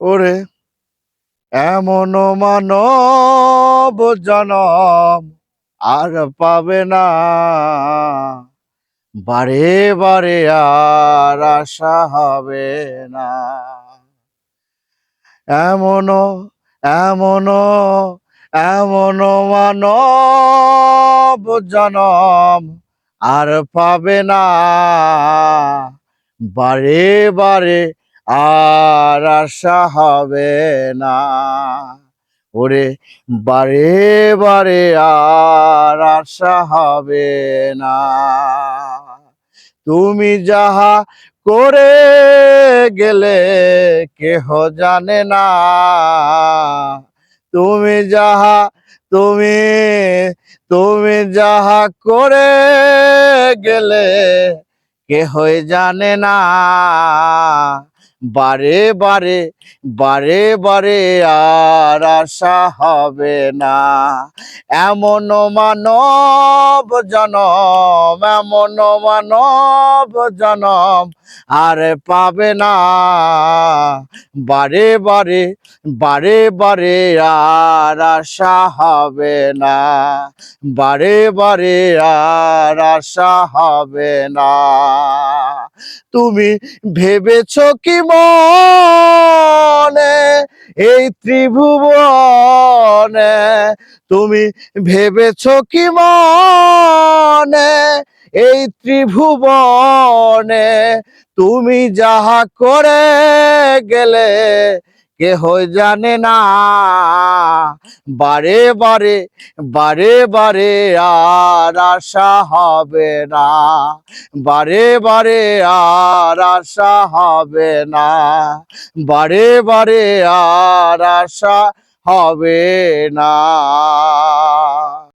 ওরে এমন মানব জনম আর পাবে না, বারে বারে আর আশা হবে না। এমন এমন এমন মানব জনম আর পাবে না, বারে বারে আর আশা হবে না। ওরে বারে বারে আর আশা হবে না। তুমি যাহা করে গেলে কেহ জানে না। তুমি যাহা তুমি তুমি যাহা করে গেলে কেহই জানে না। বারে বারে বারে বারে আর আশা হবে না। এমন মানব জনম এমন মানব জনম আর পাবে না, বারে বারে বারে বারে আর আশা হবে না। বারে বারে আর আশা হবে না। তুমি ভেবেছ কি মনে এই ত্রিভুবনে, তুমি ভেবেছ কি মনে এই ত্রিভুবনে, তুমি যাহা করে গেলে কেহই জানে না। বারে বারে বারে বারে আর আশা হবে না। বারে বারে আর আশা হবে না। বারে বারে আর আশা হবে না।